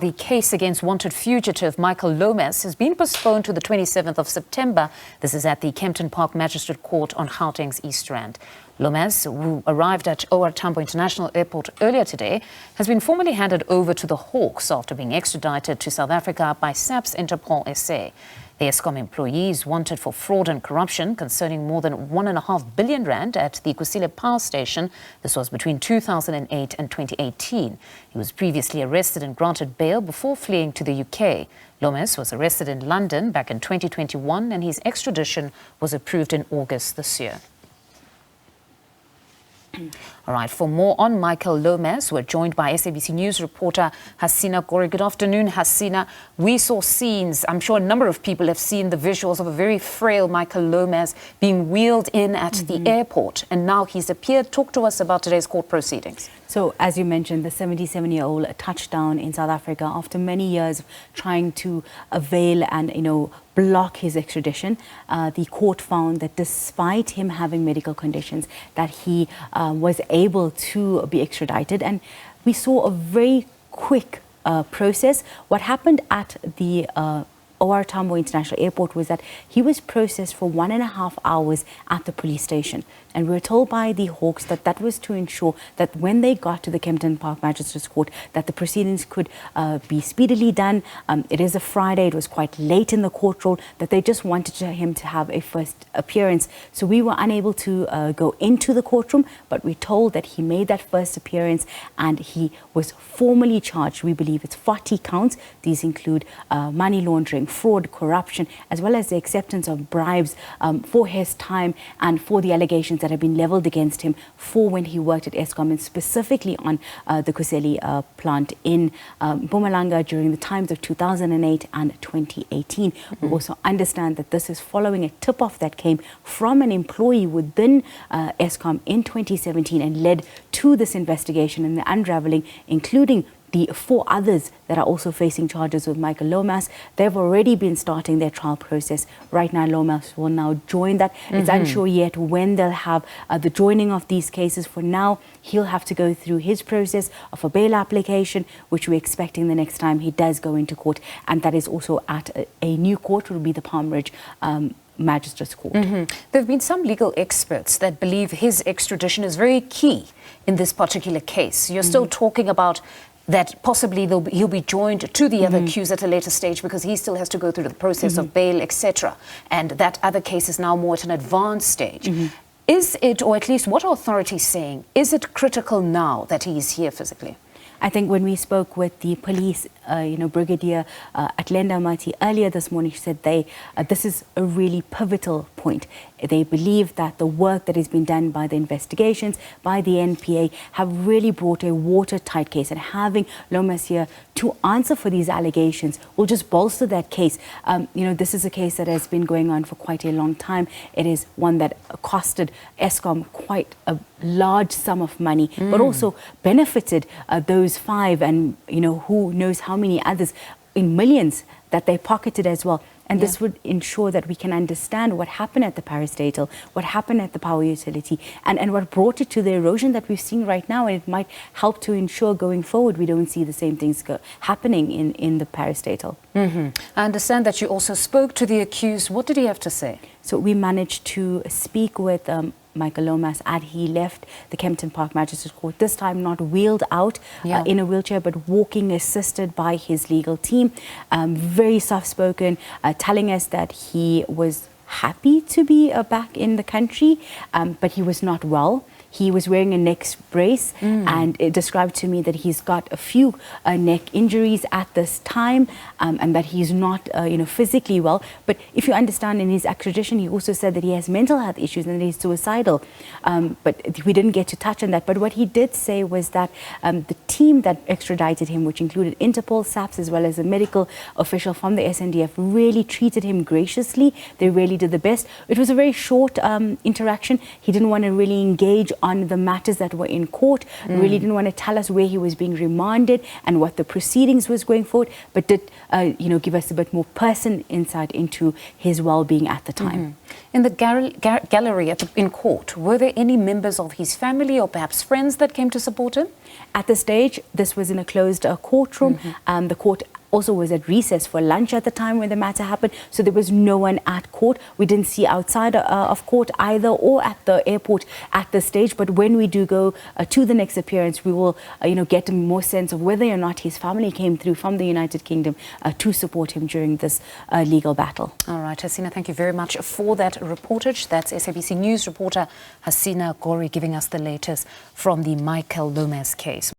The case against wanted fugitive Michael Lomas has been postponed to the 27th of September. This is at the Kempton Park Magistrate Court on Gauteng's East Rand. Lomas, who arrived at OR Tambo International Airport earlier today, has been formally handed over to the Hawks after being extradited to South Africa by SAPS Interpol SA. The Eskom employee is wanted for fraud and corruption concerning more than R1.5 billion at the Kusile Power Station. This was between 2008 and 2018. He was previously arrested and granted bail before fleeing to the UK. Lomas was arrested in London back in 2021 and his extradition was approved in August this year. All right, for more on Michael Lomas, we're joined by SABC News reporter Hasina Gori. Good afternoon, Hasina. We saw scenes, I'm sure a number of people have seen the visuals of a very frail Michael Lomas being wheeled in at the airport, and now he's appeared. Talk to us about today's court proceedings. So, as you mentioned, the 77-year-old touched down in South Africa after many years of trying to avail and, block his extradition. The court found that despite him having medical conditions, that he was able to be extradited. And we saw a very quick process. What happened at the OR Tambo International Airport was that he was processed for 1.5 hours at the police station. And we were told by the Hawks that that was to ensure that when they got to the Kempton Park Magistrates Court, that the proceedings could be speedily done. It is a Friday, it was quite late in the court roll, that they just wanted him to have a first appearance. So we were unable to go into the courtroom, but we're told that he made that first appearance and he was formally charged. We believe it's 40 counts. These include money laundering, fraud, corruption, as well as the acceptance of bribes for his time and for the allegations that have been leveled against him for when he worked at Eskom, and specifically on the Kusile plant in Mpumalanga during the times of 2008 and 2018. We also understand that this is following a tip-off that came from an employee within Eskom in 2017 and led to this investigation and the unraveling, including the 4 others that are also facing charges with Michael Lomas. They've already been starting their trial process. Right now, Lomas will now join that. It's unsure yet when they'll have the joining of these cases. For now, he'll have to go through his process of a bail application, which we're expecting the next time he does go into court. And that is also at a new court, it will be the Palm Ridge Magistrates Court. There have been some legal experts that believe his extradition is very key in this particular case. You're still talking about that possibly he'll be joined to the other accused at a later stage because he still has to go through the process of bail, etc. And that other case is now more at an advanced stage. Is it, or at least what are authorities saying, is it critical now that he is here physically? I think when we spoke with the police, Brigadier Atlenda Mati earlier this morning, she said this is a really pivotal point. They believe that the work that has been done by the investigations, by the NPA, have really brought a watertight case. And having Lomas here to answer for these allegations will just bolster that case. This is a case that has been going on for quite a long time. It is one that costed Eskom quite a large sum of money, but also benefited those 5 and, who knows how many others in millions that they pocketed as well. And this would ensure that we can understand what happened at the parastatal, what happened at the power utility, and what brought it to the erosion that we've seen right now. And it might help to ensure going forward we don't see the same things happening in the parastatal. I understand that you also spoke to the accused. What did he have to say? So we managed to speak with Michael Lomas as he left the Kempton Park Magistrates Court, this time not wheeled out in a wheelchair, but walking assisted by his legal team. Very soft-spoken, telling us that he was happy to be back in the country, but he was not well. He was wearing a neck brace, and it described to me that he's got a few neck injuries at this time, and that he's not, physically well. But if you understand, in his extradition, he also said that he has mental health issues and that he's suicidal. But we didn't get to touch on that. But what he did say was that the team that extradited him, which included Interpol, SAPS, as well as a medical official from the SNDF, really treated him graciously. They really did the best. It was a very short interaction. He didn't want to really engage on the matters that were in court, really didn't want to tell us where he was being remanded and what the proceedings was going forward, but did, give us a bit more personal insight into his well-being at the time. In the gallery in court, were there any members of his family or perhaps friends that came to support him? At this stage, this was in a closed courtroom. The court also was at recess for lunch at the time when the matter happened, so there was no one at court. We didn't see outside of court either, or at the airport at this stage. But when we do go to the next appearance, we will, get a more sense of whether or not his family came through from the United Kingdom to support him during this legal battle. All right, Hasina, thank you very much for that reportage. That's SABC News reporter Hasina Gori giving us the latest from the Michael Lomas case.